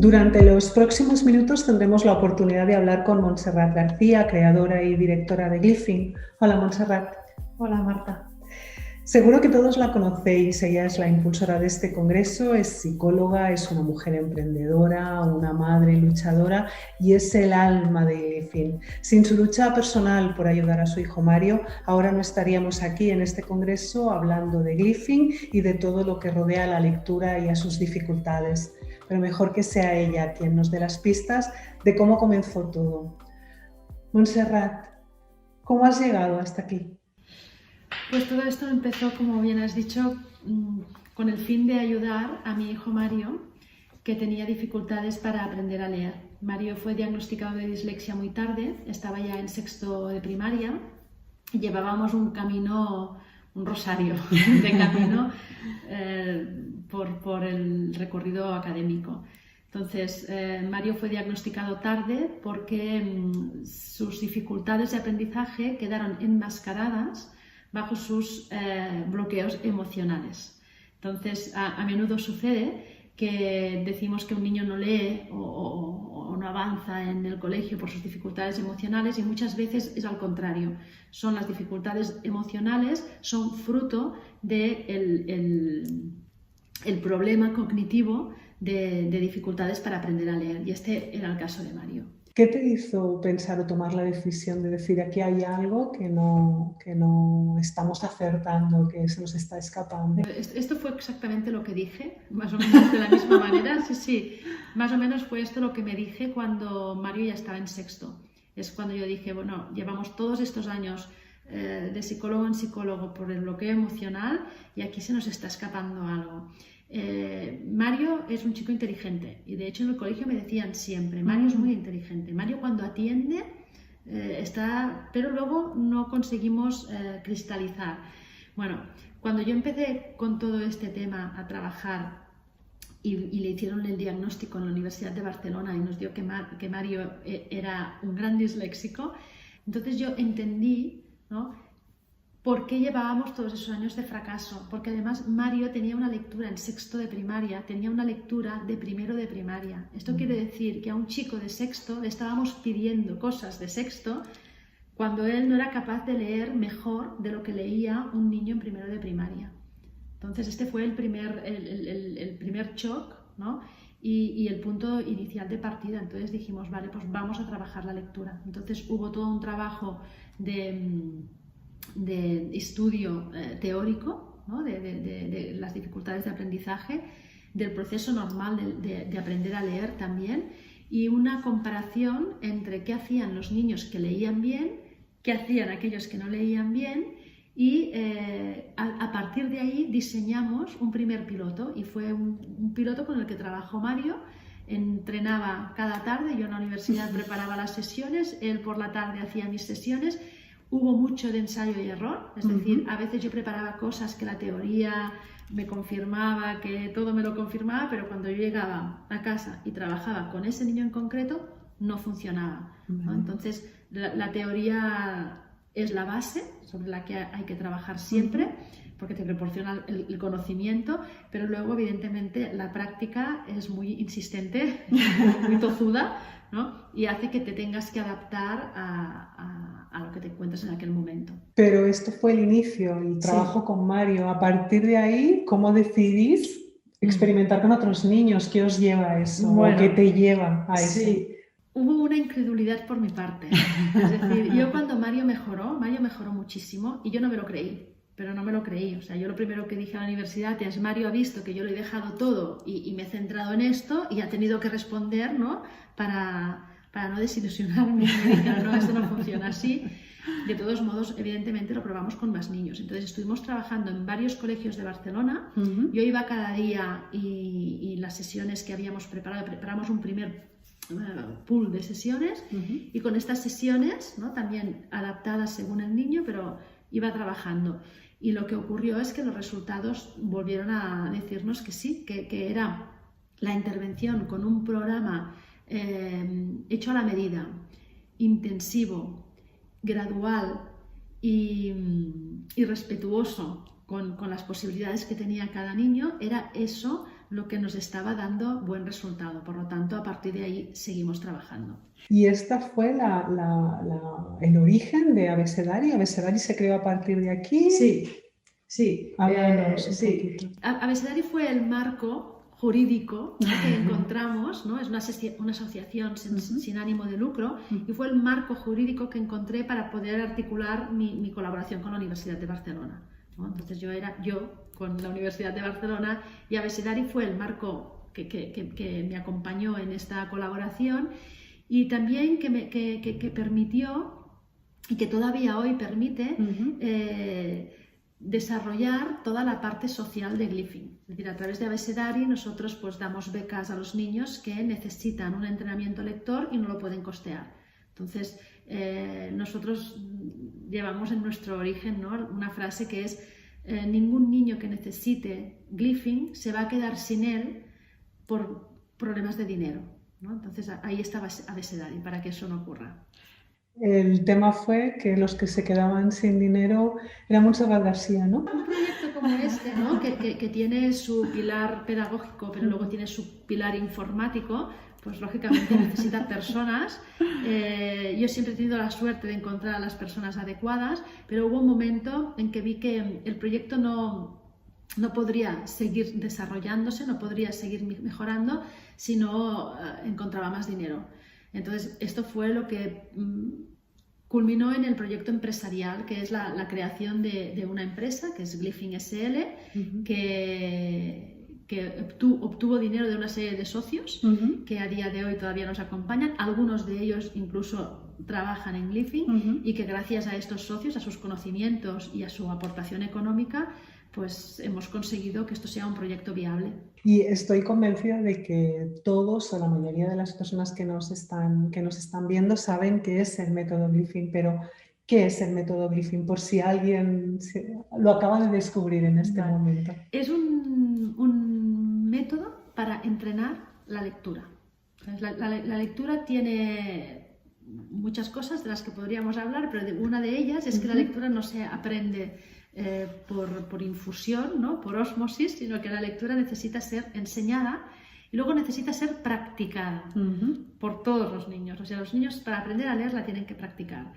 Durante los próximos minutos tendremos la oportunidad de hablar con Montserrat García, creadora y directora de Glyphing. Hola, Montserrat. Hola, Marta. Seguro que todos la conocéis, ella es la impulsora de este congreso, es psicóloga, es una mujer emprendedora, una madre luchadora y es el alma de Glyphing. Sin su lucha personal por ayudar a su hijo Mario, ahora no estaríamos aquí en este congreso hablando de Glyphing y de todo lo que rodea a la lectura y a sus dificultades. Pero mejor que sea ella quien nos dé las pistas de cómo comenzó todo. Montserrat, ¿cómo has llegado hasta aquí? Pues todo esto empezó, como bien has dicho, con el fin de ayudar a mi hijo Mario, que tenía dificultades para aprender a leer. Mario fue diagnosticado de dislexia muy tarde, estaba ya en sexto de primaria y llevábamos un camino, un rosario de camino por el recorrido académico. Entonces, Mario fue diagnosticado tarde porque sus dificultades de aprendizaje quedaron enmascaradas bajo sus bloqueos emocionales. Entonces, a menudo sucede que decimos que un niño no lee o no avanza en el colegio por sus dificultades emocionales y muchas veces es al contrario. Son las dificultades emocionales, son fruto del el problema cognitivo de dificultades para aprender a leer, y este era el caso de Mario. ¿Qué te hizo pensar o tomar la decisión de decir aquí hay algo que no estamos acertando, que se nos está escapando? Esto fue exactamente lo que dije, más o menos de la misma manera. Sí, más o menos fue esto lo que me dije cuando Mario ya estaba en sexto. Es cuando yo dije, bueno, llevamos todos estos años de psicólogo en psicólogo por el bloqueo emocional y aquí se nos está escapando algo. Mario es un chico inteligente y de hecho en el colegio me decían siempre, Mario es muy inteligente, Mario cuando atiende está, pero luego no conseguimos cristalizar. Bueno, cuando yo empecé con todo este tema a trabajar y le hicieron el diagnóstico en la Universidad de Barcelona y nos dio que Mario era un gran disléxico, entonces yo entendí, ¿no?, ¿por qué llevábamos todos esos años de fracaso? Porque además Mario tenía una lectura en sexto de primaria, tenía una lectura de primero de primaria. Esto quiere decir que a un chico de sexto le estábamos pidiendo cosas de sexto cuando él no era capaz de leer mejor de lo que leía un niño en primero de primaria. Entonces este fue el primer shock, ¿no?, y el punto inicial de partida. Entonces dijimos, vale, pues vamos a trabajar la lectura. Entonces hubo todo un trabajo de estudio teórico, ¿no?, de las dificultades de aprendizaje, del proceso normal de aprender a leer también, y una comparación entre qué hacían los niños que leían bien, qué hacían aquellos que no leían bien, y a partir de ahí diseñamos un primer piloto, y fue un piloto con el que trabajó Mario. Entrenaba cada tarde, yo en la universidad preparaba las sesiones, él por la tarde hacía mis sesiones. Hubo mucho de ensayo y error, es decir, a veces yo preparaba cosas que la teoría me confirmaba, que todo me lo confirmaba, pero cuando yo llegaba a casa y trabajaba con ese niño en concreto, no funcionaba, ¿no? Entonces, la teoría es la base sobre la que hay que trabajar siempre, porque te proporciona el conocimiento, pero luego, evidentemente, la práctica es muy insistente, muy tozuda, ¿no?, y hace que te tengas que adaptar a lo que te encuentras en aquel momento. Pero esto fue el inicio, el trabajo con Mario. A partir de ahí, ¿cómo decidís experimentar con otros niños? ¿Qué os lleva a eso? Bueno, ¿O qué te lleva a eso? Sí, hubo una incredulidad por mi parte. Es decir, yo cuando Mario mejoró muchísimo y yo no me lo creí. Pero no me lo creí. O sea, yo lo primero que dije a la universidad es, Mario ha visto que yo lo he dejado todo y me he centrado en esto y ha tenido que responder, ¿no?, para no desilusionarme. Me dijeron, no, esto no funciona así. De todos modos, evidentemente lo probamos con más niños. Entonces estuvimos trabajando en varios colegios de Barcelona. Yo iba cada día y las sesiones que habíamos preparamos un primer pool de sesiones y con estas sesiones, ¿no?, también adaptadas según el niño, pero iba trabajando. Y lo que ocurrió es que los resultados volvieron a decirnos que sí, que era la intervención con un programa hecho a la medida, intensivo, gradual y respetuoso con las posibilidades que tenía cada niño. Era eso lo que nos estaba dando buen resultado. Por lo tanto, a partir de ahí seguimos trabajando. ¿Y esta fue el origen de Abecedari? ¿Abecedari se creó a partir de aquí? Sí, sí. Háblanos un poquito. Abecedari fue el marco jurídico, ¿no?, que encontramos, ¿no? Es una asociación sin ánimo de lucro, y fue el marco jurídico que encontré para poder articular mi colaboración con la Universidad de Barcelona, ¿no? Entonces yo con la Universidad de Barcelona, y Abecedari fue el marco que me acompañó en esta colaboración, y también que permitió, y que todavía hoy permite, desarrollar toda la parte social de Glyphing. Es decir, a través de Abecedari nosotros pues damos becas a los niños que necesitan un entrenamiento lector y no lo pueden costear. Entonces, nosotros llevamos en nuestro origen, ¿no?, una frase que es ningún niño que necesite Glyphing se va a quedar sin él por problemas de dinero, ¿no? Entonces, ahí estaba Abecedari para que eso no ocurra. El tema fue que los que se quedaban sin dinero era Montserrat García, ¿no? Un proyecto como este, ¿no?, que tiene su pilar pedagógico, pero luego tiene su pilar informático, pues lógicamente necesita personas. Yo siempre he tenido la suerte de encontrar a las personas adecuadas, pero hubo un momento en que vi que el proyecto no podría seguir desarrollándose, no podría seguir mejorando si no encontraba más dinero. Entonces, esto fue lo que culminó en el proyecto empresarial, que es la creación de una empresa, que es Glyphing SL, que obtuvo dinero de una serie de socios que a día de hoy todavía nos acompañan. Algunos de ellos incluso trabajan en Glyphing, y que gracias a estos socios, a sus conocimientos y a su aportación económica, pues hemos conseguido que esto sea un proyecto viable. Y estoy convencida de que todos, o la mayoría de las personas que nos están viendo, saben qué es el método Glyphing, pero ¿qué es el método Glyphing? Por si alguien lo acaba de descubrir en este momento. Es un método para entrenar la lectura. La lectura tiene muchas cosas de las que podríamos hablar, pero una de ellas es que la lectura no se aprende por infusión, ¿no?, por ósmosis, sino que la lectura necesita ser enseñada y luego necesita ser practicada por todos los niños. O sea, los niños para aprender a leer la tienen que practicar.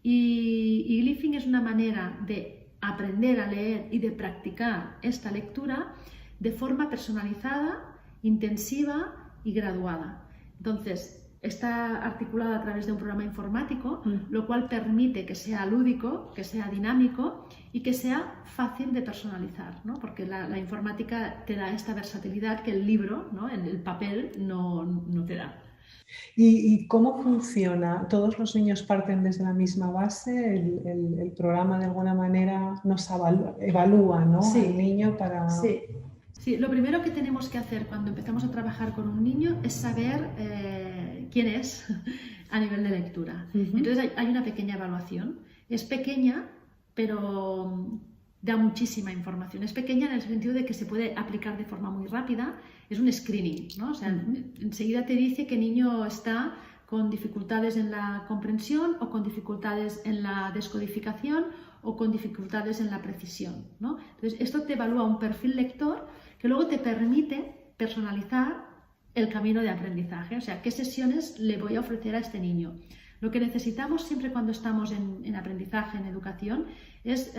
Y Glyphing es una manera de aprender a leer y de practicar esta lectura de forma personalizada, intensiva y graduada. Entonces, está articulada a través de un programa informático, lo cual permite que sea lúdico, que sea dinámico y que sea fácil de personalizar, ¿no? Porque la informática te da esta versatilidad que el libro, ¿no?, el papel no te da. ¿Y cómo funciona? ¿Todos los niños parten desde la misma base? ¿El programa de alguna manera nos evalúa, ¿no?, al niño para...? Sí, lo primero que tenemos que hacer cuando empezamos a trabajar con un niño es saber quién es a nivel de lectura. Entonces hay una pequeña evaluación. Es pequeña, pero da muchísima información. Es pequeña en el sentido de que se puede aplicar de forma muy rápida. Es un screening, ¿no? O sea, enseguida te dice qué niño está con dificultades en la comprensión o con dificultades en la descodificación o con dificultades en la precisión, ¿no? Entonces, esto te evalúa un perfil lector que luego te permite personalizar el camino de aprendizaje, o sea, qué sesiones le voy a ofrecer a este niño. Lo que necesitamos siempre cuando estamos en aprendizaje, en educación, es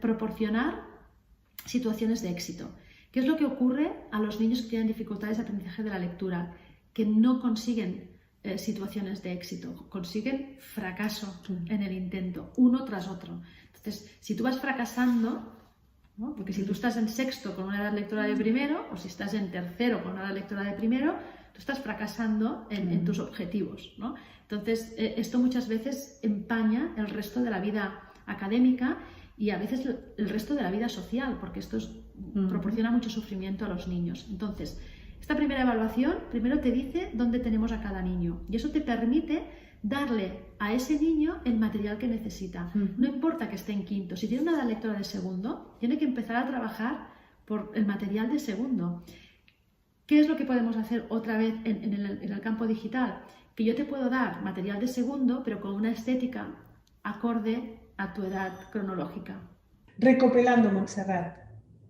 proporcionar situaciones de éxito. ¿Qué es lo que ocurre a los niños que tienen dificultades de aprendizaje de la lectura? Que no consiguen situaciones de éxito, consiguen fracaso en el intento, uno tras otro. Entonces, si tú vas fracasando, ¿no?, porque si tú estás en sexto con una edad lectora de primero, o si estás en tercero con una edad lectora de primero, tú estás fracasando en tus objetivos, ¿no? Entonces, esto muchas veces empaña el resto de la vida académica y a veces el resto de la vida social, porque esto proporciona mucho sufrimiento a los niños. Entonces, esta primera evaluación primero te dice dónde tenemos a cada niño y eso te permite darle a ese niño el material que necesita. No importa que esté en quinto, si tiene una edad lectora de segundo, tiene que empezar a trabajar por el material de segundo. ¿Qué es lo que podemos hacer otra vez en el campo digital? Que yo te puedo dar material de segundo, pero con una estética acorde a tu edad cronológica. Recopilando, Montserrat,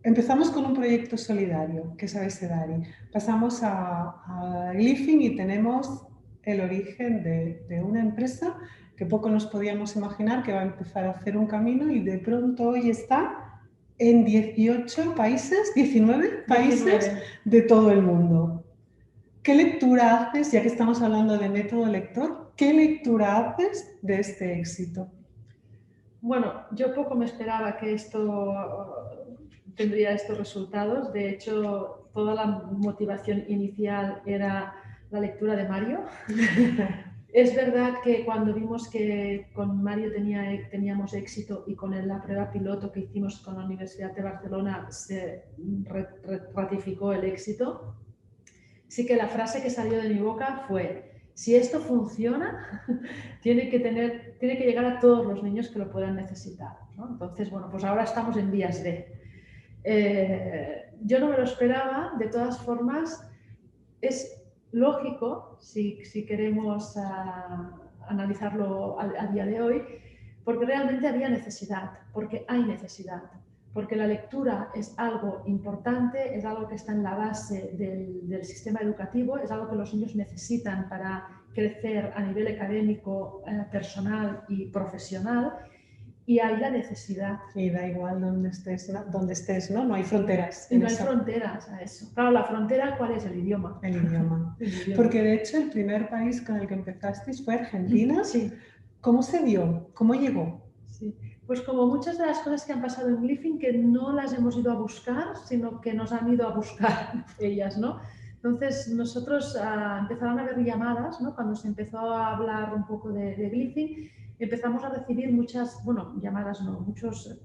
Empezamos con un proyecto solidario, que es Abecedari. Pasamos a Glyphing y tenemos el origen de una empresa que poco nos podíamos imaginar que va a empezar a hacer un camino y de pronto hoy está en 18 países, 19 países 19. de todo el mundo. ¿Qué lectura haces, ya que estamos hablando de método lector, qué lectura haces de este éxito? Bueno, yo poco me esperaba que esto tendría estos resultados. De hecho, toda la motivación inicial era la lectura de Mario. Es verdad que cuando vimos que con Mario teníamos éxito y con la prueba piloto que hicimos con la Universidad de Barcelona se ratificó el éxito, sí que la frase que salió de mi boca fue: si esto funciona, tiene que llegar a todos los niños que lo puedan necesitar, ¿no? Entonces, bueno, pues ahora estamos en vías de... yo no me lo esperaba, de todas formas, es lógico, si queremos analizarlo a día de hoy, porque realmente había necesidad, porque hay necesidad, porque la lectura es algo importante, es algo que está en la base del sistema educativo, es algo que los niños necesitan para crecer a nivel académico, personal y profesional, y hay la necesidad. Y da igual donde estés, ¿no? No hay fronteras. Y no hay fronteras a eso. Claro, la frontera, ¿cuál es? El idioma. El idioma. El idioma. Porque de hecho el primer país con el que empezasteis fue Argentina. Sí. ¿Cómo se dio? ¿Cómo llegó? Sí. Pues como muchas de las cosas que han pasado en Glyphing, que no las hemos ido a buscar, sino que nos han ido a buscar ellas, ¿no? Entonces nosotros empezaron a haber llamadas, ¿no? Cuando se empezó a hablar un poco de Glyphing, empezamos a recibir muchas, bueno, llamadas no, muchos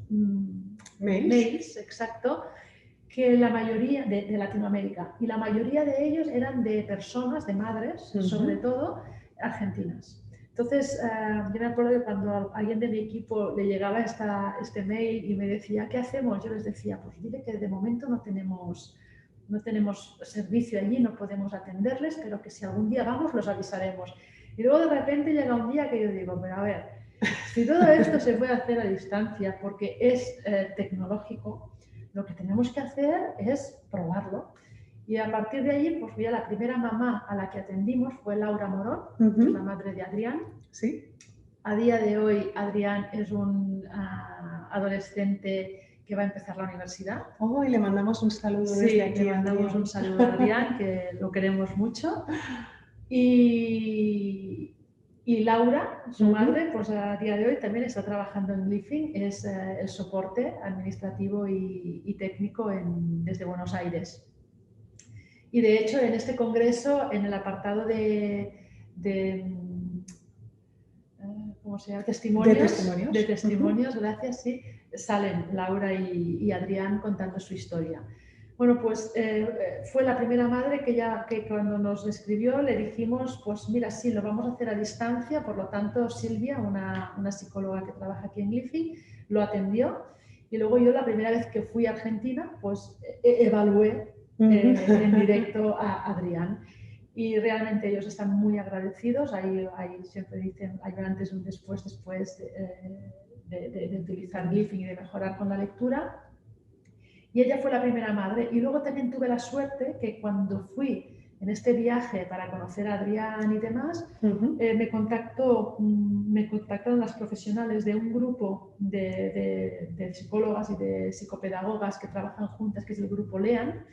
mails, exacto, que la mayoría de Latinoamérica, y la mayoría de ellos eran de personas, de madres, sobre todo, argentinas. Entonces, yo me acuerdo que cuando a alguien de mi equipo le llegaba este mail y me decía, ¿qué hacemos? Yo les decía, pues dile que de momento no tenemos servicio allí, no podemos atenderles, pero que si algún día vamos, los avisaremos. Y luego de repente llega un día que yo digo, pero a ver, si todo esto se puede hacer a distancia porque es tecnológico, lo que tenemos que hacer es probarlo. Y a partir de allí, pues la primera mamá a la que atendimos fue Laura Morón, que es la madre de Adrián. Sí. A día de hoy, Adrián es un adolescente que va a empezar la universidad. Oh, y le mandamos un saludo desde aquí. Sí, le mandamos un saludo a Adrián, que lo queremos mucho. Y Laura, su madre, pues a día de hoy también está trabajando en Glyphing, es el soporte administrativo y técnico desde Buenos Aires. Y de hecho, en este congreso, en el apartado ¿cómo se llama? De testimonios, gracias, sí, salen Laura y Adrián contando su historia. Bueno, pues fue la primera madre que cuando nos escribió le dijimos, pues mira, sí, lo vamos a hacer a distancia, por lo tanto Silvia, una psicóloga que trabaja aquí en Glyphing, lo atendió, y luego yo la primera vez que fui a Argentina, pues evalué en directo a Adrián. Y realmente ellos están muy agradecidos, ahí siempre dicen, hay un antes y un después de utilizar Glyphing y de mejorar con la lectura. Y ella fue la primera madre. Y luego también tuve la suerte que cuando fui en este viaje para conocer a Adrián y demás, me contactaron las profesionales de un grupo de psicólogas y de psicopedagogas que trabajan juntas, que es el grupo LEAN,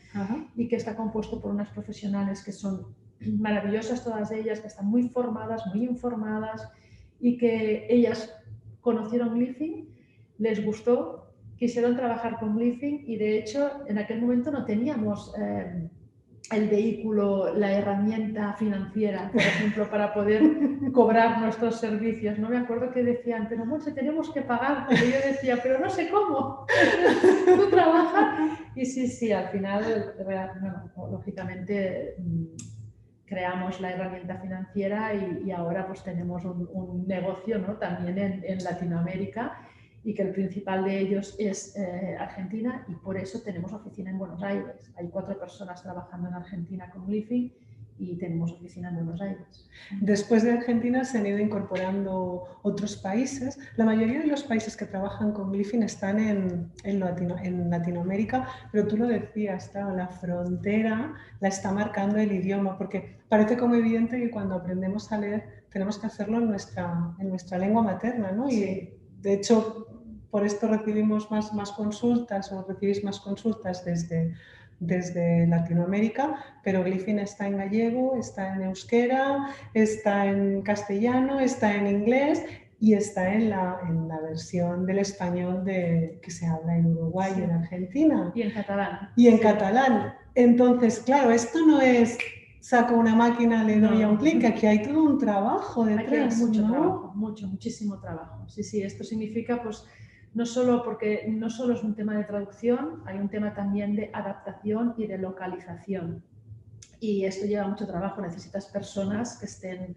y que está compuesto por unas profesionales que son maravillosas todas ellas, que están muy formadas, muy informadas, y que ellas conocieron Glyphing, les gustó, quisieron trabajar con Glyphing, y de hecho en aquel momento no teníamos el vehículo, la herramienta financiera, por ejemplo, para poder cobrar nuestros servicios. No me acuerdo que decían, pero Monse, tenemos que pagar. Pero yo decía, pero no sé cómo. Tú trabajas. Y sí, al final, bueno, lógicamente creamos la herramienta financiera y ahora pues tenemos un negocio, ¿no? También en Latinoamérica, y que el principal de ellos es Argentina, y por eso tenemos oficina en Buenos Aires. Hay 4 personas trabajando en Argentina con Glyphing y tenemos oficina en Buenos Aires. Después de Argentina se han ido incorporando otros países. La mayoría de los países que trabajan con Glyphing están en Latinoamérica, pero tú lo decías, claro, la frontera la está marcando el idioma, porque parece como evidente que cuando aprendemos a leer tenemos que hacerlo en nuestra lengua materna, ¿no? Sí. Y de hecho, por esto recibimos más consultas o recibís más consultas desde Latinoamérica, pero Glyphing está en gallego, está en euskera, está en castellano, está en inglés y está en la versión del español que se habla en Uruguay y en Argentina. Y en catalán. Y en catalán. Entonces, claro, esto no es saco una máquina, le doy a un clic, aquí hay todo un trabajo detrás. Hay mucho ¿no? trabajo, muchísimo trabajo. Sí, esto significa pues no solo es un tema de traducción, hay un tema también de adaptación y de localización. Y esto lleva mucho trabajo, necesitas personas que estén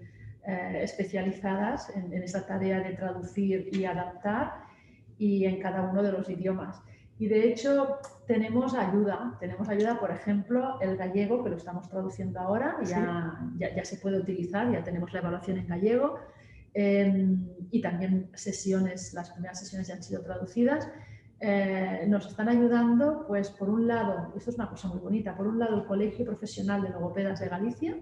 especializadas en esa tarea de traducir y adaptar y en cada uno de los idiomas. Y de hecho tenemos ayuda, por ejemplo, el gallego, que lo estamos traduciendo ahora, ya se puede utilizar, ya tenemos la evaluación en gallego. Y también las primeras sesiones ya han sido traducidas. Nos están ayudando, pues por un lado, esto es una cosa muy bonita, por un lado el Colegio Profesional de Logopedas de Galicia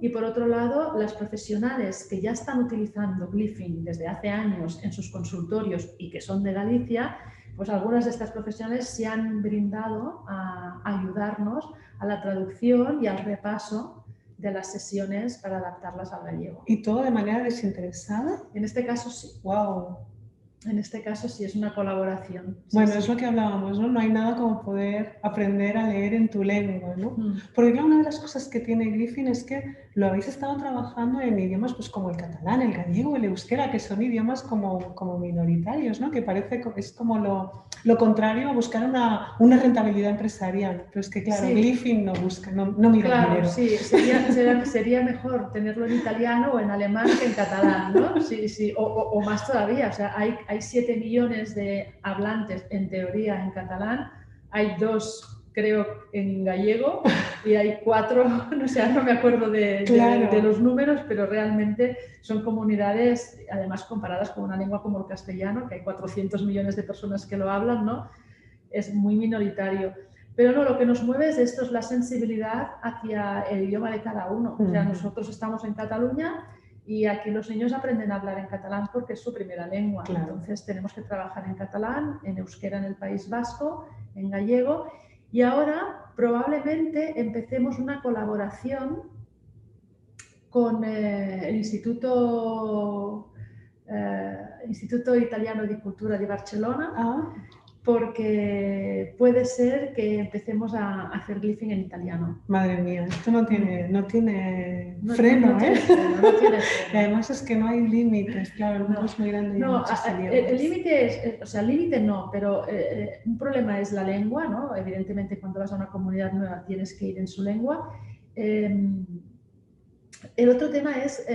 y por otro lado las profesionales que ya están utilizando Glyphing desde hace años en sus consultorios y que son de Galicia, pues algunas de estas profesionales se han brindado a ayudarnos a la traducción y al repaso de las sesiones para adaptarlas al gallego. ¿Y todo de manera desinteresada? En este caso sí. ¡Wow! En este caso sí es una colaboración. Bueno, es lo que hablábamos, ¿no? No hay nada como poder aprender a leer en tu lengua, ¿no? Porque claro, una de las cosas que tiene Glyphing es que lo habéis estado trabajando en idiomas pues, como el catalán, el gallego, el euskera, que son idiomas como minoritarios, ¿no? Que parece que es como lo contrario a buscar una rentabilidad empresarial. Pero es que, claro, Glyphing no busca, no mira dinero. Sí, sería mejor tenerlo en italiano o en alemán que en catalán, ¿no? Sí, o más todavía. O sea, hay 7 millones de hablantes, en teoría, en catalán. Hay 2, creo, en gallego y hay 4, no me acuerdo de los números, pero realmente son comunidades, además comparadas con una lengua como el castellano, que hay 400 millones de personas que lo hablan, ¿no? Es muy minoritario. Pero no, lo que nos mueve es esto, es la sensibilidad hacia el idioma de cada uno. O sea, nosotros estamos en Cataluña y aquí los niños aprenden a hablar en catalán porque es su primera lengua. Claro. Entonces tenemos que trabajar en catalán, en euskera en el País Vasco, en gallego. Y ahora probablemente empecemos una colaboración con el Instituto Italiano di Cultura de Barcelona, porque puede ser que empecemos a hacer Glyphing en italiano. Madre mía, esto no tiene freno, ¿eh? No tiene freno. Y además es que no hay límites, claro, el mundo es muy grande. No, el límite es, el límite no, pero un problema es la lengua, ¿no? Evidentemente cuando vas a una comunidad nueva tienes que ir en su lengua. El otro tema es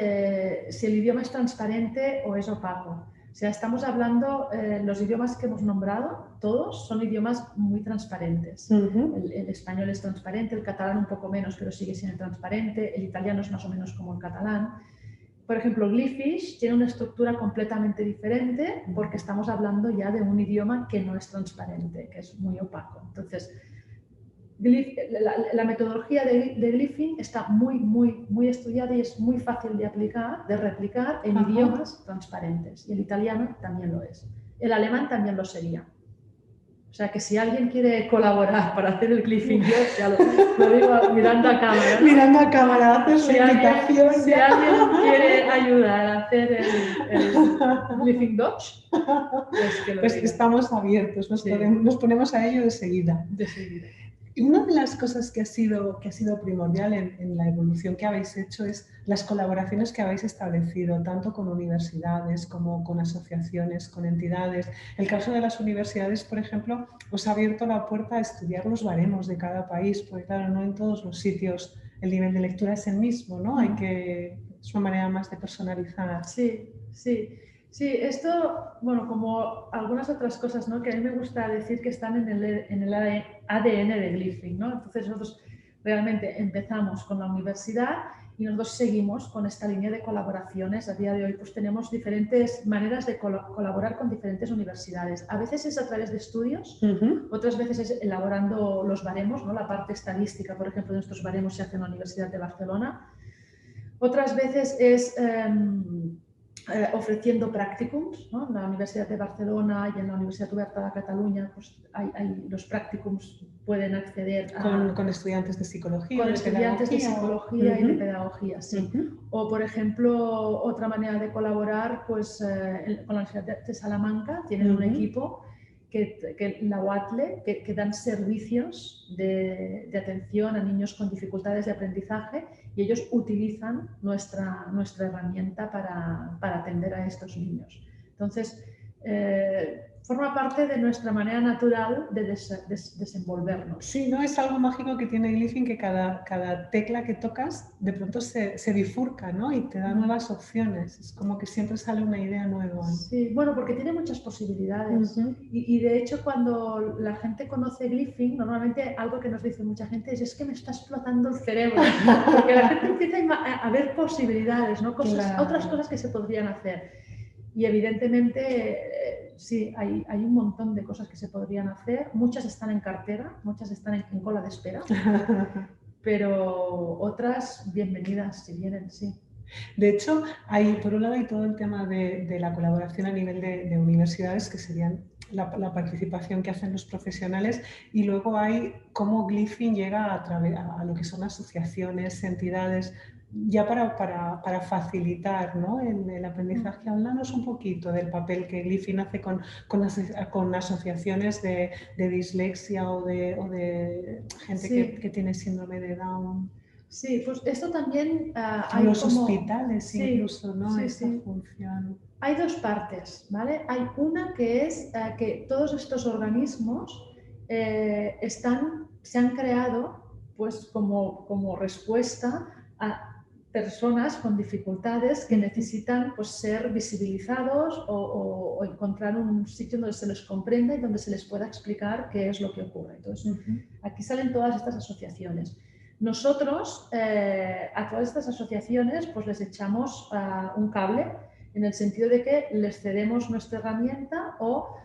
si el idioma es transparente o es opaco. O sea, estamos hablando, los idiomas que hemos nombrado, todos son idiomas muy transparentes. El español es transparente, el catalán un poco menos, pero sigue siendo transparente, el italiano es más o menos como el catalán. Por ejemplo, Glyphish tiene una estructura completamente diferente porque estamos hablando ya de un idioma que no es transparente, que es muy opaco. Entonces, la metodología de Glyphing está muy estudiada y es muy fácil de aplicar, de replicar en idiomas transparentes. Y el italiano también lo es. El alemán también lo sería. O sea que si alguien quiere colaborar para hacer el Glyphing, yo ya lo digo mirando a cámara, ¿no? Mirando a cámara, haces la invitación. Si alguien quiere ayudar a hacer el Glyphing Dutch, pues estamos abiertos, nos ponemos a ello de seguida. Y una de las cosas que ha sido primordial en la evolución que habéis hecho es las colaboraciones que habéis establecido, tanto con universidades como con asociaciones, con entidades. El caso de las universidades, por ejemplo, os ha abierto la puerta a estudiar los baremos de cada país, porque claro, no en todos los sitios el nivel de lectura es el mismo, ¿no? Es una manera más de personalizar. Sí, esto, bueno, como algunas otras cosas, ¿no? Que a mí me gusta decir que están en el ADN de Glyphing, ¿no? Entonces nosotros realmente empezamos con la universidad y nosotros seguimos con esta línea de colaboraciones. A día de hoy pues tenemos diferentes maneras de colaborar con diferentes universidades. A veces es a través de estudios, otras veces es elaborando los baremos, ¿no? La parte estadística, por ejemplo, de nuestros baremos se hace en la Universidad de Barcelona. Otras veces es ofreciendo practicums, ¿no? En la Universidad de Barcelona y en la Universidad Oberta de Cataluña pues los practicums pueden acceder con estudiantes de psicología. Con estudiantes de psicología y de pedagogía, sí. O, por ejemplo, otra manera de colaborar, pues con la Universidad de Salamanca tienen un equipo que la UATLE, que dan servicios de atención a niños con dificultades de aprendizaje y ellos utilizan nuestra herramienta para atender a estos niños. Entonces, forma parte de nuestra manera natural de desenvolvernos. Sí, ¿no? Es algo mágico que tiene Glyphing, que cada tecla que tocas de pronto se bifurca, ¿no? Y te da nuevas opciones. Es como que siempre sale una idea nueva. Sí, bueno, porque tiene muchas posibilidades. Y de hecho, cuando la gente conoce Glyphing, normalmente algo que nos dice mucha gente es que me está explotando el cerebro. Porque la gente empieza a ver posibilidades, ¿no? Otras cosas que se podrían hacer. Y evidentemente, sí, hay un montón de cosas que se podrían hacer. Muchas están en cartera, muchas están en cola de espera, pero otras bienvenidas si vienen, sí. De hecho, por un lado hay todo el tema de la colaboración a nivel de universidades, que serían la participación que hacen los profesionales, y luego hay cómo Glyphing llega a lo que son asociaciones, entidades, ya para facilitar, ¿no? el aprendizaje. Háblanos un poquito del papel que Glyphing hace con asociaciones de dislexia o de gente que tiene síndrome de Down. Sí, pues esto también hay los hospitales incluso, ¿no? Sí, esta función. Hay dos partes, ¿vale? Hay una que es que todos estos organismos se han creado pues como respuesta a personas con dificultades que necesitan pues, ser visibilizados o encontrar un sitio donde se les comprenda y donde se les pueda explicar qué es lo que ocurre. Entonces, aquí salen todas estas asociaciones. Nosotros a todas estas asociaciones pues, les echamos un cable en el sentido de que les cedemos nuestra herramienta o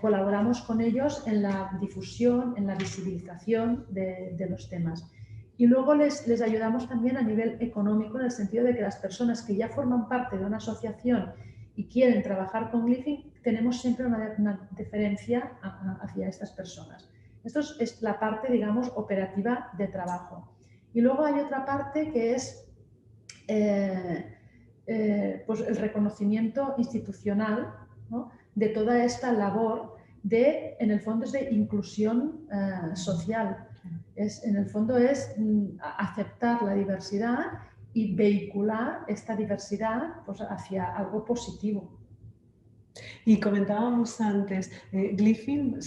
colaboramos con ellos en la difusión, en la visibilización de los temas. Y luego les ayudamos también a nivel económico en el sentido de que las personas que ya forman parte de una asociación y quieren trabajar con Glyphing, tenemos siempre una deferencia hacia estas personas. Esto es la parte, digamos, operativa de trabajo. Y luego hay otra parte que es pues el reconocimiento institucional, ¿no? De toda esta labor en el fondo es de inclusión social. En el fondo es aceptar la diversidad y vehicular esta diversidad pues, hacia algo positivo. Y comentábamos antes, Glyphing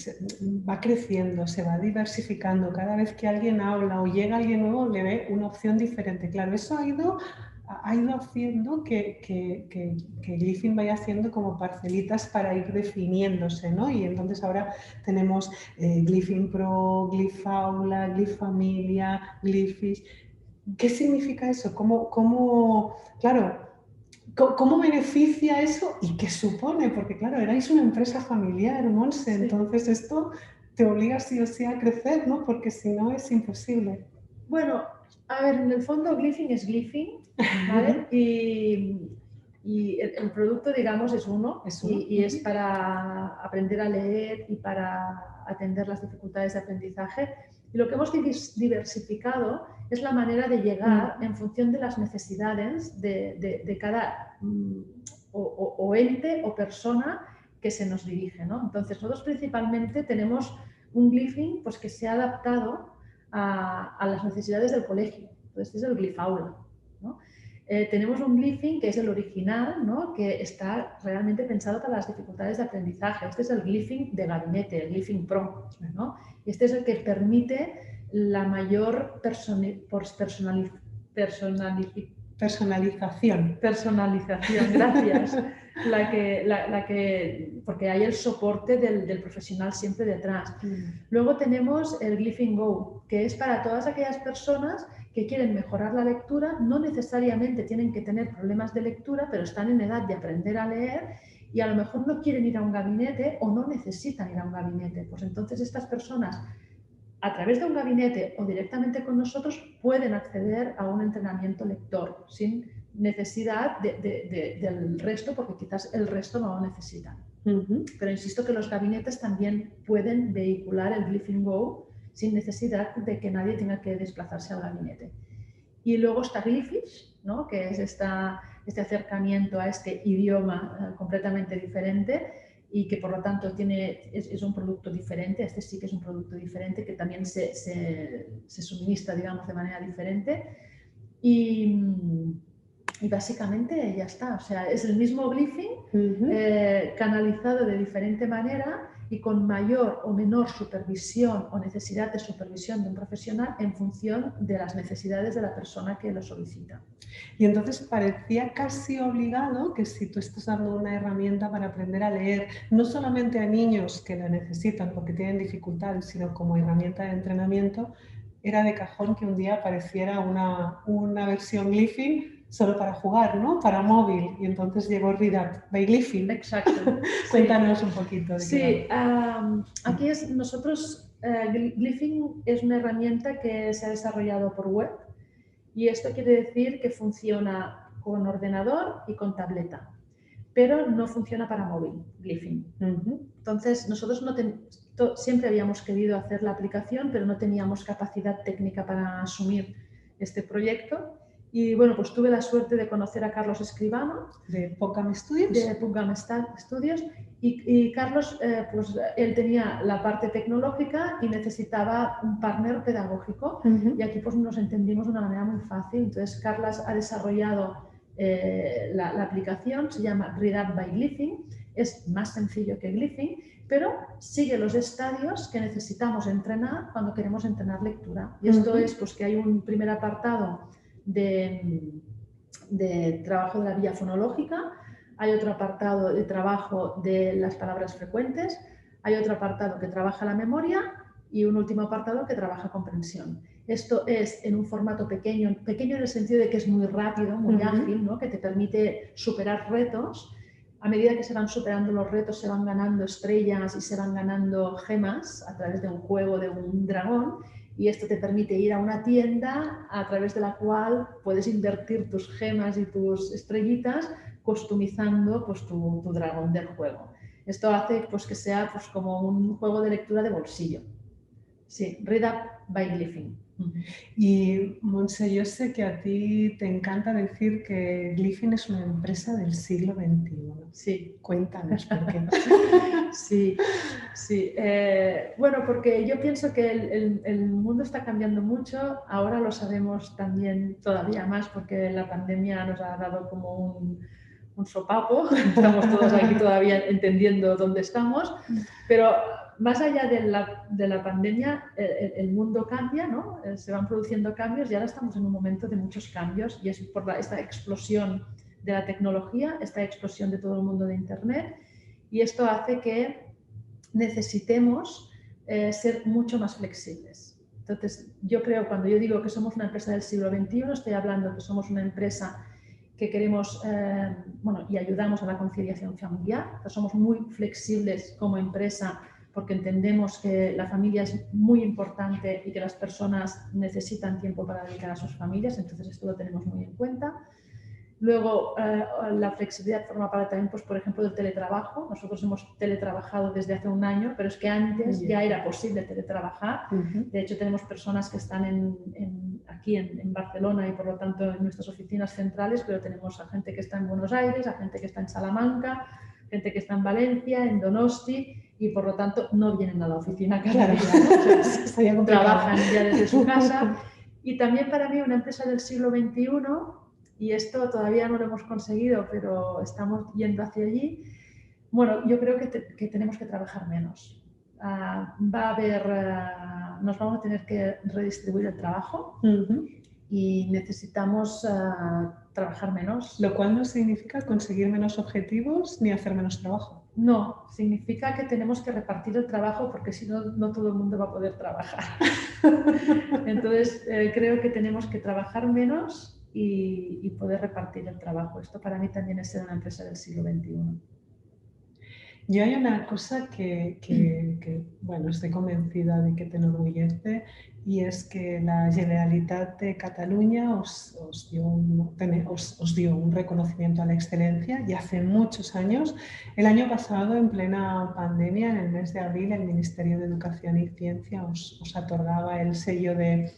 va creciendo, se va diversificando. Cada vez que alguien habla o llega alguien nuevo, le ve una opción diferente. Claro, eso ha ido haciendo que Glyphing vaya haciendo como parcelitas para ir definiéndose, ¿no? Y entonces ahora tenemos Glyphing Pro, Glyphaula, Glyphamilia, Glyphish. ¿Qué significa eso? ¿Cómo beneficia eso y qué supone? Porque claro, erais una empresa familiar, Montse, sí. Entonces esto te obliga sí o sí a crecer, ¿no? Porque si no es imposible. Bueno, a ver, en el fondo Glyphing es Glyphing, ¿vale? Y el producto, digamos, es uno y es para aprender a leer y para atender las dificultades de aprendizaje. Y lo que hemos diversificado es la manera de llegar en función de las necesidades de cada o ente o persona que se nos dirige, ¿no? Entonces, nosotros principalmente tenemos un Glyphing pues, que se ha adaptado a las necesidades del colegio. Entonces, este es el Glyphaula, ¿no? Tenemos un Glyphing que es el original, ¿no? Que está realmente pensado para las dificultades de aprendizaje. Este es el Glyphing de gabinete, el Glyphing Pro, ¿no? Y este es el que permite la mayor personalización. Personalización, gracias. porque hay el soporte del profesional siempre detrás. Luego tenemos el Glyphing Go, que es para todas aquellas personas que quieren mejorar la lectura, no necesariamente tienen que tener problemas de lectura, pero están en edad de aprender a leer y a lo mejor no quieren ir a un gabinete o no necesitan ir a un gabinete. Pues entonces estas personas, a través de un gabinete o directamente con nosotros, pueden acceder a un entrenamiento lector sin necesidad del resto, porque quizás el resto no lo necesitan. Pero insisto que los gabinetes también pueden vehicular el Glyphing Go sin necesidad de que nadie tenga que desplazarse al gabinete. Y luego está Glyphish, ¿no? Que es este acercamiento a este idioma completamente diferente y que por lo tanto es un producto diferente. Este sí que es un producto diferente que también se suministra, digamos, de manera diferente. Y básicamente ya está. O sea, es el mismo Glyphing canalizado de diferente manera y con mayor o menor supervisión o necesidad de supervisión de un profesional en función de las necesidades de la persona que lo solicita. Y entonces parecía casi obligado que si tú estás dando una herramienta para aprender a leer, no solamente a niños que lo necesitan porque tienen dificultades, sino como herramienta de entrenamiento, era de cajón que un día apareciera una versión Glyphing solo para jugar, ¿no? Para móvil. Y entonces llegó Read Up by Glyphing. Exacto. Cuéntanos un poquito. Sí, aquí nosotros, Glyphing es una herramienta que se ha desarrollado por web y esto quiere decir que funciona con ordenador y con tableta, pero no funciona para móvil, Glyphing. Entonces, nosotros siempre habíamos querido hacer la aplicación, pero no teníamos capacidad técnica para asumir este proyecto. Y bueno, pues tuve la suerte de conocer a Carlos Escribano de PubGam Studios. Y Carlos, pues él tenía la parte tecnológica y necesitaba un partner pedagógico. Y aquí pues nos entendimos de una manera muy fácil. Entonces Carlos ha desarrollado la aplicación, se llama Read Up by Glyphing. Es más sencillo que Glyphing, pero sigue los estadios que necesitamos entrenar cuando queremos entrenar lectura. Y esto es pues que hay un primer apartado de trabajo de la vía fonológica, hay otro apartado de trabajo de las palabras frecuentes, hay otro apartado que trabaja la memoria y un último apartado que trabaja comprensión. Esto es en un formato pequeño en el sentido de que es muy rápido, muy ágil, ¿no? Que te permite superar retos. A medida que se van superando los retos se van ganando estrellas y se van ganando gemas a través de un juego de un dragón. Y esto te permite ir a una tienda a través de la cual puedes invertir tus gemas y tus estrellitas customizando pues, tu dragón del juego. Esto hace pues, que sea pues, como un juego de lectura de bolsillo. Sí, Read Up by Glyphing. Y Montse, yo sé que a ti te encanta decir que Glyphing es una empresa del siglo XXI. Sí. Cuéntanos por qué. Sí. Bueno, porque yo pienso que el mundo está cambiando mucho. Ahora lo sabemos también todavía más porque la pandemia nos ha dado como un sopapo. Estamos todos aquí todavía entendiendo dónde estamos. Pero más allá de la pandemia, el mundo cambia, ¿no? Se van produciendo cambios y ahora estamos en un momento de muchos cambios y es por esta explosión de la tecnología, esta explosión de todo el mundo de Internet y esto hace que necesitemos ser mucho más flexibles. Entonces, yo creo, cuando yo digo que somos una empresa del siglo XXI, estoy hablando que somos una empresa que queremos, y ayudamos a la conciliación familiar. Entonces, somos muy flexibles como empresa porque entendemos que la familia es muy importante y que las personas necesitan tiempo para dedicar a sus familias, entonces esto lo tenemos muy en cuenta. Luego, la flexibilidad forma parte también, pues, por ejemplo, del teletrabajo. Nosotros hemos teletrabajado desde hace un año, pero es que antes ya era posible teletrabajar. De hecho, tenemos personas que están aquí en Barcelona y, por lo tanto, en nuestras oficinas centrales, pero tenemos a gente que está en Buenos Aires, a gente que está en Salamanca, gente que está en Valencia, en Donosti, y por lo tanto no vienen a la oficina cada día, ¿no? O sea, trabajan ya desde su casa. Y también para mí una empresa del siglo XXI, y esto todavía no lo hemos conseguido, pero estamos yendo hacia allí, bueno, yo creo que tenemos que trabajar menos. Nos vamos a tener que redistribuir el trabajo y necesitamos trabajar menos. Lo cual no significa conseguir menos objetivos ni hacer menos trabajo. No, significa que tenemos que repartir el trabajo porque si no, no todo el mundo va a poder trabajar. Entonces, creo que tenemos que trabajar menos y poder repartir el trabajo. Esto para mí también es ser una empresa del siglo XXI. Yo hay una cosa que, bueno, estoy convencida de que te enorgullece, y es que la Generalitat de Cataluña os dio un reconocimiento a la excelencia, y hace muchos años, el año pasado, en plena pandemia, en el mes de abril, el Ministerio de Educación y Ciencia os otorgaba el sello de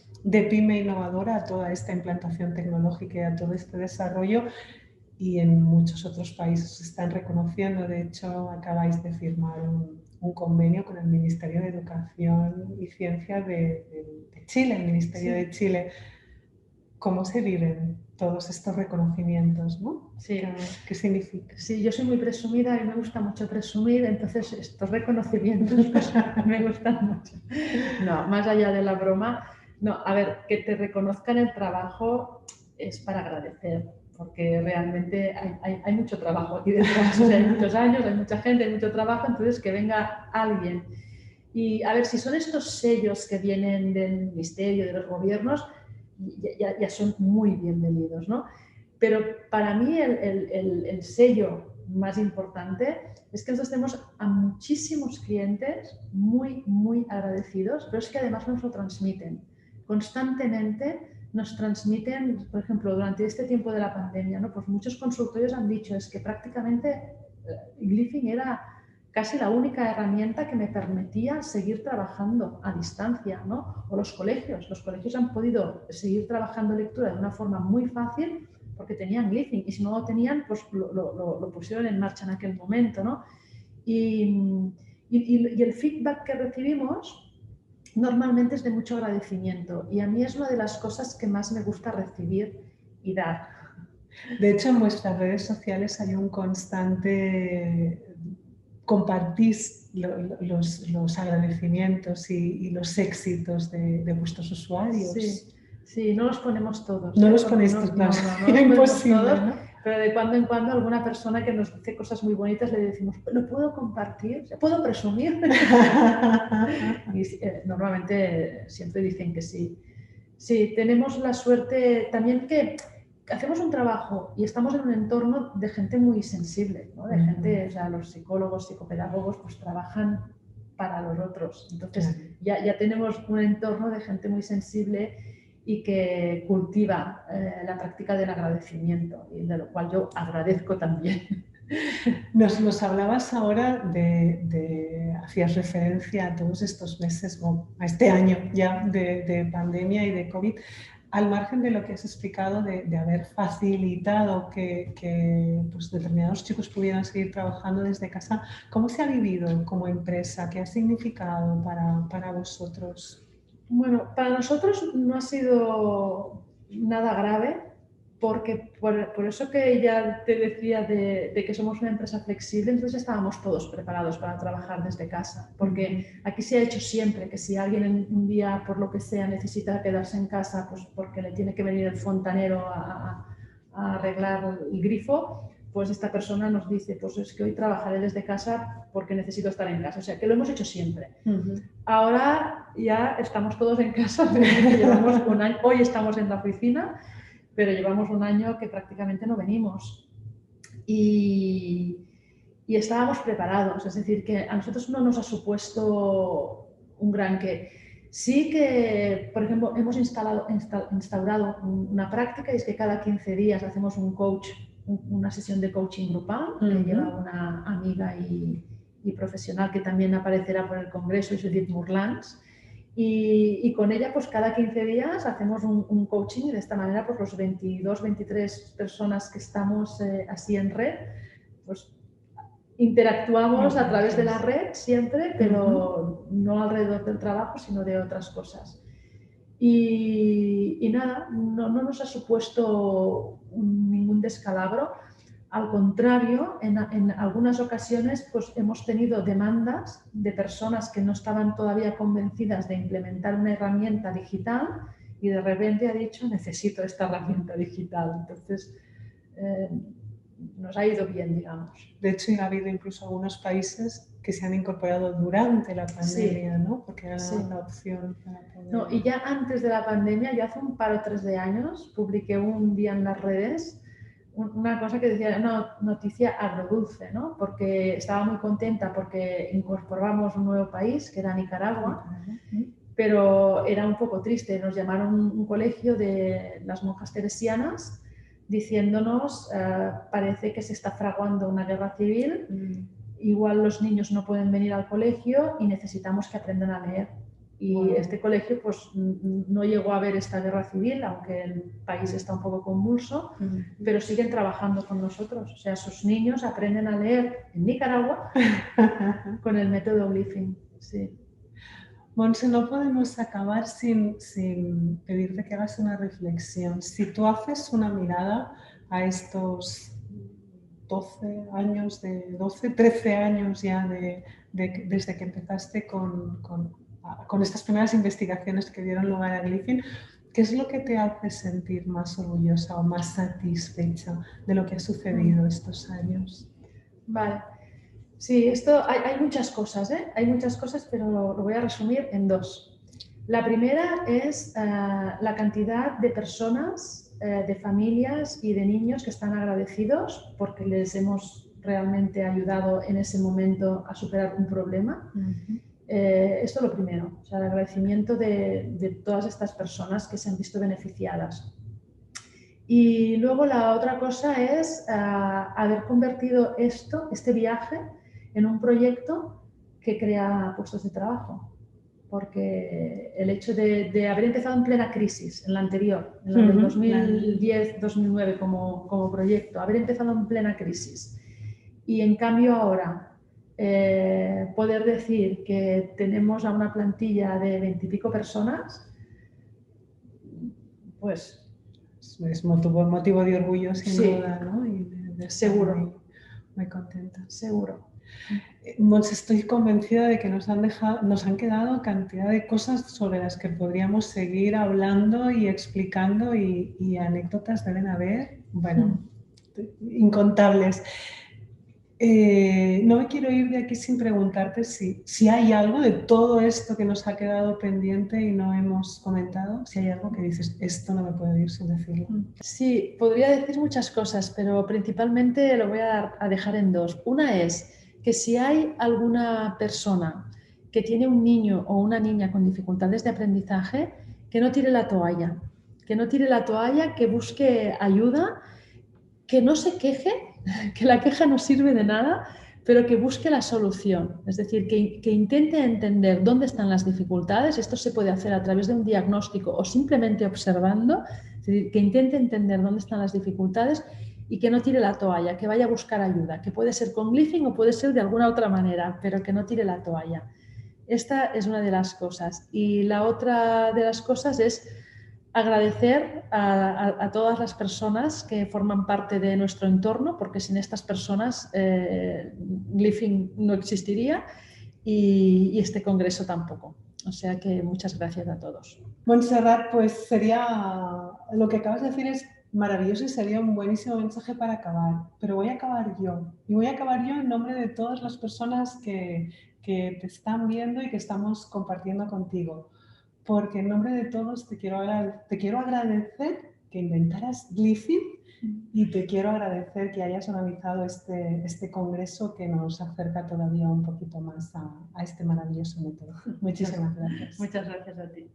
PYME innovadora a toda esta implantación tecnológica y a todo este desarrollo. Y en muchos otros países se están reconociendo. De hecho, acabáis de firmar un convenio con el Ministerio de Educación y Ciencia de Chile, el Ministerio de Chile. ¿Cómo se viven todos estos reconocimientos, ¿no? Sí. ¿Qué significa? Sí, yo soy muy presumida y me gusta mucho presumir, entonces estos reconocimientos pues, me gustan mucho. No, más allá de la broma, no, a ver, que te reconozcan el trabajo es para agradecer, porque realmente hay mucho trabajo aquí detrás, o sea, hay muchos años, hay mucha gente, hay mucho trabajo, entonces que venga alguien. Y a ver, si son estos sellos que vienen del ministerio, de los gobiernos, ya son muy bienvenidos, ¿no? Pero para mí el sello más importante es que nosotros tenemos a muchísimos clientes muy, muy agradecidos, pero es que además nos lo transmiten constantemente. Nos transmiten, por ejemplo, durante este tiempo de la pandemia, ¿no? Pues muchos consultorios han dicho es que prácticamente Glyphing era casi la única herramienta que me permitía seguir trabajando a distancia, ¿no? O los colegios han podido seguir trabajando lectura de una forma muy fácil porque tenían Glyphing, y si no lo tenían, pues lo pusieron en marcha en aquel momento, ¿no? Y el feedback que recibimos normalmente es de mucho agradecimiento, y a mí es una de las cosas que más me gusta recibir y dar. De hecho, en vuestras redes sociales hay un constante... compartís los agradecimientos y los éxitos de vuestros usuarios. Sí, no los ponemos todos. No los ponéis todos, no, era imposible, todos, ¿no? Pero de cuando en cuando alguna persona que nos dice cosas muy bonitas le decimos, ¿lo puedo compartir? ¿Puedo presumir? Y normalmente siempre dicen que sí. Sí, tenemos la suerte también que hacemos un trabajo y estamos en un entorno de gente muy sensible, ¿no? De gente, o sea, los psicólogos, psicopedagogos, pues trabajan para los otros. Entonces ya tenemos un entorno de gente muy sensible y que cultiva la práctica del agradecimiento, y de lo cual yo agradezco también. Nos hablabas ahora hacías referencia a todos estos meses, o a este año ya de pandemia y de COVID, al margen de lo que has explicado de haber facilitado que pues, determinados chicos pudieran seguir trabajando desde casa. ¿Cómo se ha vivido como empresa? ¿Qué ha significado para vosotros? Bueno, para nosotros no ha sido nada grave, porque por eso que ya te decía de que somos una empresa flexible, entonces estábamos todos preparados para trabajar desde casa, porque aquí se ha hecho siempre que si alguien un día, por lo que sea, necesita quedarse en casa, pues porque le tiene que venir el fontanero a arreglar el grifo, pues esta persona nos dice, pues es que hoy trabajaré desde casa porque necesito estar en casa. O sea, que lo hemos hecho siempre. Ahora ya estamos todos en casa, llevamos un año, hoy estamos en la oficina, pero llevamos un año que prácticamente no venimos. Y estábamos preparados, es decir, que a nosotros no nos ha supuesto un gran qué. Sí que, por ejemplo, hemos instaurado una práctica, y es que cada 15 días hacemos una sesión de coaching grupal que lleva una amiga y profesional que también aparecerá por el congreso, es Judith Murlans. Y con ella, pues cada 15 días hacemos un coaching, y de esta manera, pues los 22, 23 personas que estamos así en red, pues interactuamos a través de la red siempre, pero no alrededor del trabajo, sino de otras cosas. Y nada, no nos ha supuesto ningún descalabro. Al contrario, en algunas ocasiones pues, hemos tenido demandas de personas que no estaban todavía convencidas de implementar una herramienta digital, y de repente ha dicho necesito esta herramienta digital. Entonces nos ha ido bien, digamos. De hecho, ha habido incluso algunos países que se han incorporado durante la pandemia, Sí. ¿no? Porque era Sí. la opción para poder... No, y ya antes de la pandemia, yo hace un par o tres de años, publiqué un día en las redes una cosa que decía, una noticia agrodulce, ¿no? Porque estaba muy contenta porque incorporamos un nuevo país, que era Nicaragua, pero era un poco triste. Nos llamaron un colegio de las monjas teresianas diciéndonos, parece que se está fraguando una guerra civil, igual los niños no pueden venir al colegio y necesitamos que aprendan a leer. Y este colegio pues no llegó a ver esta guerra civil, aunque el país está un poco convulso, pero siguen trabajando con nosotros. O sea, sus niños aprenden a leer en Nicaragua con el método Glyphing. Sí. Montse, no podemos acabar sin pedirte que hagas una reflexión. Si tú haces una mirada a estos 12 años, 13 años ya desde que empezaste con estas primeras investigaciones que dieron lugar a Glyphing, ¿qué es lo que te hace sentir más orgullosa o más satisfecha de lo que ha sucedido estos años? Vale. Sí, esto hay muchas cosas, ¿eh? Hay muchas cosas, pero lo voy a resumir en dos. La primera es la cantidad de personas, de familias y de niños que están agradecidos porque les hemos realmente ayudado en ese momento a superar un problema. Esto es lo primero, o sea, el agradecimiento de todas estas personas que se han visto beneficiadas. Y luego la otra cosa es haber convertido este viaje, en un proyecto que crea puestos de trabajo. Porque el hecho de haber empezado en plena crisis, en la anterior, en la del 2010-2009 como proyecto, haber empezado en plena crisis y en cambio ahora poder decir que tenemos a una plantilla de 20 y pico personas, pues... Es motivo de orgullo, sin sí, duda, ¿no? Y de seguro. Muy contenta. Seguro. Montse, estoy convencida de que nos han quedado cantidad de cosas sobre las que podríamos seguir hablando y explicando y anécdotas deben haber, bueno, incontables. No me quiero ir de aquí sin preguntarte si hay algo de todo esto que nos ha quedado pendiente y no hemos comentado, si hay algo que dices, esto no me puedo ir sin decirlo. Sí, podría decir muchas cosas, pero principalmente lo voy a dejar en dos. Una es que si hay alguna persona que tiene un niño o una niña con dificultades de aprendizaje, que no tire la toalla, que busque ayuda, que no se queje, que la queja no sirve de nada, pero que busque la solución. Es decir, que intente entender dónde están las dificultades. Esto se puede hacer a través de un diagnóstico o simplemente observando. Es decir, que intente entender dónde están las dificultades y que no tire la toalla, que vaya a buscar ayuda, que puede ser con Glyphing o puede ser de alguna otra manera, pero que no tire la toalla. Esta es una de las cosas. Y la otra de las cosas es agradecer a todas las personas que forman parte de nuestro entorno, porque sin estas personas Glyphing no existiría y este congreso tampoco. O sea que muchas gracias a todos. Montserrat, pues lo que acabas de decir es maravilloso y sería un buenísimo mensaje para acabar, pero voy a acabar yo. Y voy a acabar yo en nombre de todas las personas que te están viendo y que estamos compartiendo contigo. Porque en nombre de todos te quiero agradecer que inventaras Glyphing y te quiero agradecer que hayas organizado este congreso que nos acerca todavía un poquito más a este maravilloso método. Muchísimas gracias. Muchas gracias a ti.